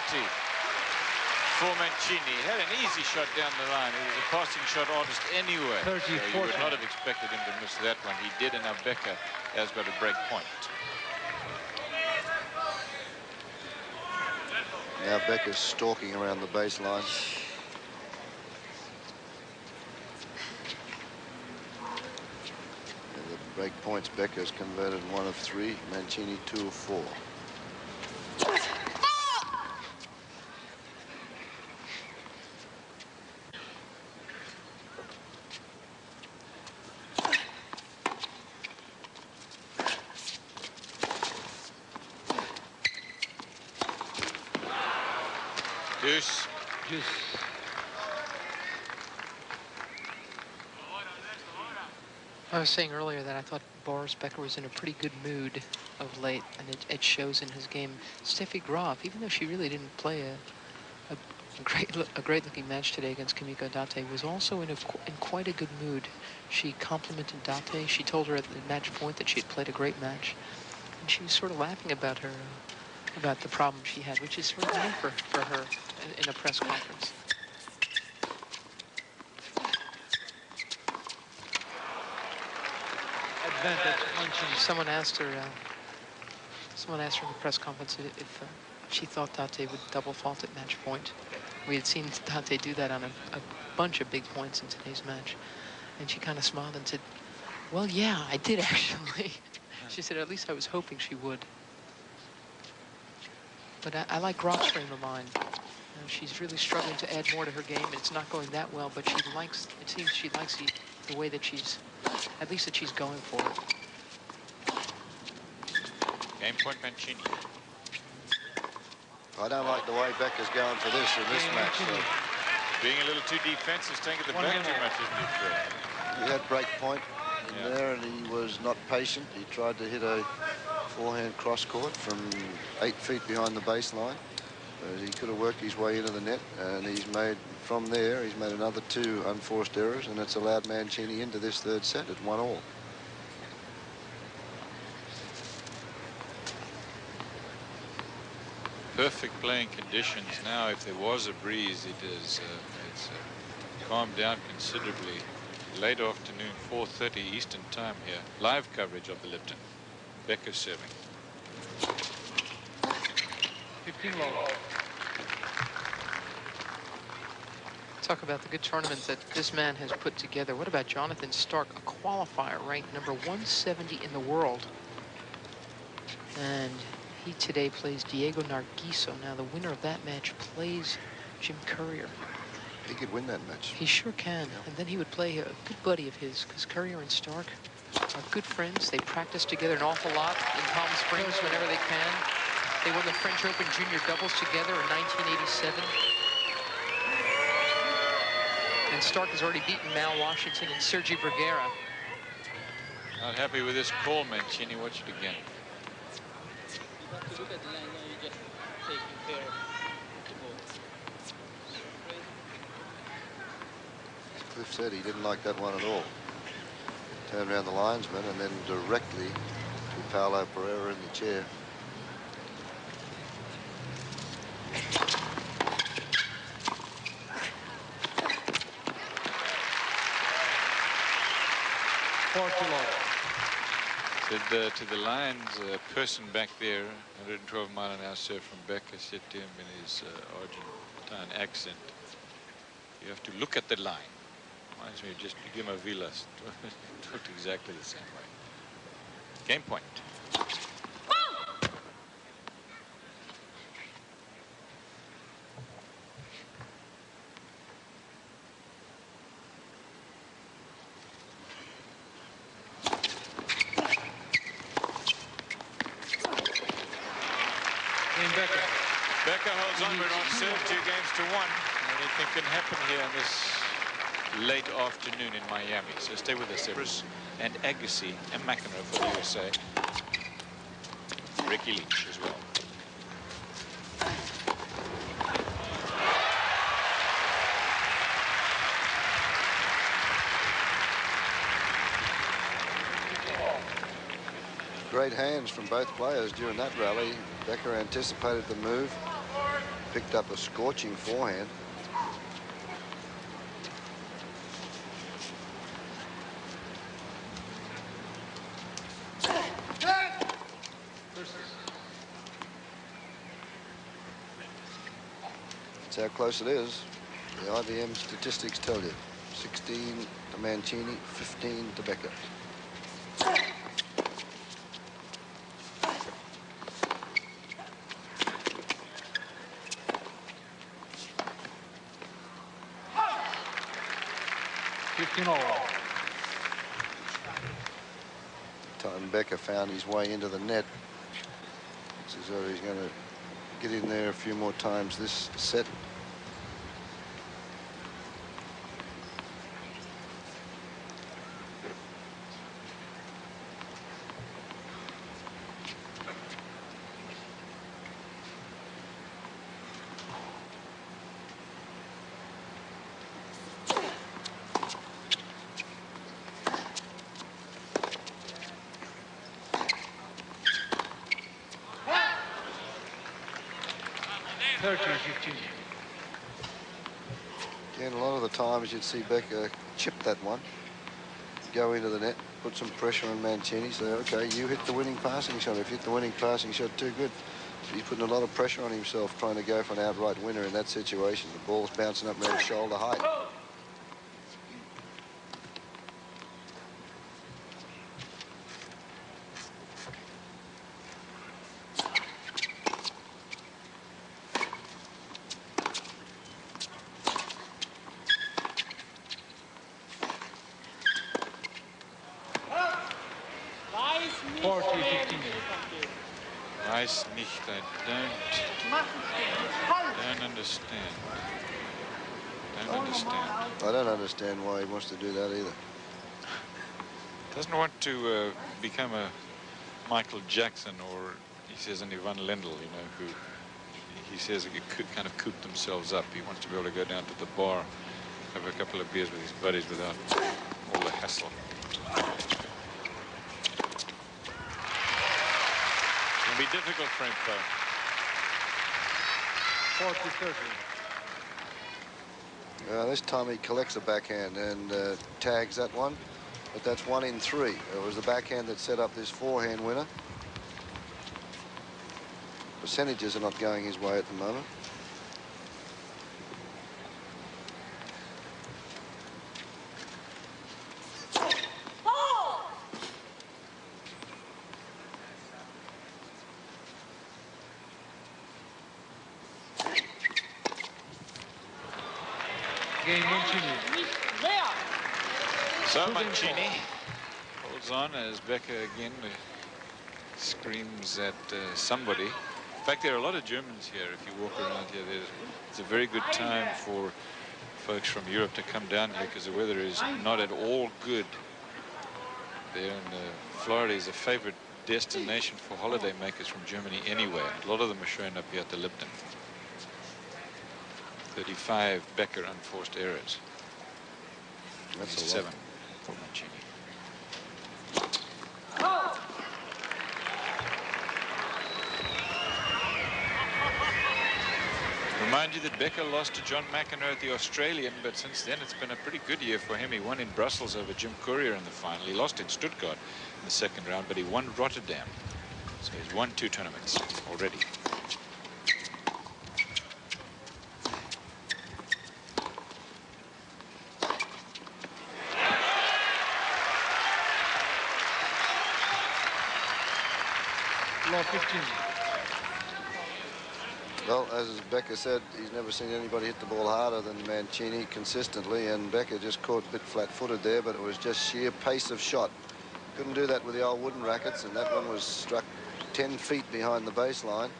penalty for Mancini. He had an easy shot down the line. He was a passing shot artist anyway. So you would not have expected him to miss that one. He did, and now Becker has got a break point. Now Becker's stalking around the baseline. And the break points, Becker's converted 1 of 3. Mancini 2 of 4. Deuce. I was saying earlier that I thought Boris Becker was in a pretty good mood of late, and it shows in his game. Steffi Graf, even though she really didn't play a great-looking match today against Kimiko Date, was also in quite a good mood. She complimented Date. She told her at the match point that she had played a great match, and she was sort of laughing about her about the problem she had, which is sort of new for her in a press conference. Someone asked her in the press conference if she thought Date would double fault at match point. We had seen Date do that on a bunch of big points in today's match, and she kind of smiled and said, "Well, yeah, I did actually." She said, "At least I was hoping she would." But I like Graf's frame of mind. She's really struggling to add more to her game, and it's not going that well, but it seems she likes the way that at least that she's going for it. Game point, Mancini. I don't like the way Becker's going for this in this match. So. Being a little too defensive, staying at the back too much, isn't he, Fred? He had break point in there, and he was not patient. He tried to hit a forehand cross court from 8 feet behind the baseline. He could have worked his way into the net, and from there he's made another 2 unforced errors, and it's allowed Mancini into this third set at 1-all. Perfect playing conditions. Now, if there was a breeze, it's calmed down considerably. Late afternoon, 4:30 Eastern time here. Live coverage of the Lipton. Becker serving. 15 low. Talk about the good tournament that this man has put together. What about Jonathan Stark, a qualifier ranked number 170 in the world? And he today plays Diego Nargiso. Now, the winner of that match plays Jim Courier. He could win that match. He sure can. Yeah. And then he would play a good buddy of his, because Courier and Stark are good friends. They practice together an awful lot in Palm Springs whenever they can. They won the French Open junior doubles together in 1987. And Stark has already beaten Mal Washington and Sergi Vergara. Not happy with this call, Mancini. Watch it again. You have to look at the line, now you're just taking care of the ball. As Cliff said, he didn't like that one at all. Turned around the linesman and then directly to Paulo Pereira in the chair. Said to the lines, person back there, 112 mile an hour serve from Becker, said to him in his Argentine accent, "You have to look at the line." Reminds me of just Guillermo Vilas. Talked exactly the same way. Game point. Becker holds on, we're on serve 2-1. Anything can happen here in this late afternoon in Miami. So stay with us, Everest and Agassi and McEnroe for the USA. Ricky Leach as well. Great hands from both players during that rally. Becker anticipated the move, picked up a scorching forehand. That's how close it is. The IBM statistics tell you. 16 to Mancini, 15 to Becker. Time Becker found his way into the net. Looks as though he's going to get in there a few more times this set. Again, a lot of the times you'd see Becker chip that one, go into the net, put some pressure on Mancini, say, okay, you hit the winning passing shot. If you hit the winning passing shot, too good. So he's putting a lot of pressure on himself trying to go for an outright winner in that situation. The ball's bouncing up around shoulder height. Weiß nicht, I don't understand. I don't understand why he wants to do that either. Doesn't want to become a Michael Jackson, or he says an Ivan Lendl, you know, who he says could kind of coop themselves up. He wants to be able to go down to the bar, have a couple of beers with his buddies without all the hassle. It'll be difficult for him, though. This time he collects a backhand and tags that one, but that's 1 in 3. It was the backhand that set up this forehand winner. Percentages are not going his way at the moment. So Mancini holds on as Becker again screams at somebody. In fact, there are a lot of Germans here. If you walk around here, it's a very good time for folks from Europe to come down here because the weather is not at all good. There in Florida is a favorite destination for holiday makers from Germany anyway. A lot of them are showing up here at the Lipton. 35 Becker unforced errors. That's 7 for Mancini. Remind you that Becker lost to John McEnroe at the Australian, but since then it's been a pretty good year for him. He won in Brussels over Jim Courier in the final. He lost in Stuttgart in the second round, but he won Rotterdam. So he's won 2 tournaments already. Well, as Becker said, he's never seen anybody hit the ball harder than Mancini consistently, and Becker just caught a bit flat-footed there, but it was just sheer pace of shot. Couldn't do that with the old wooden rackets, and that one was struck 10 feet behind the baseline.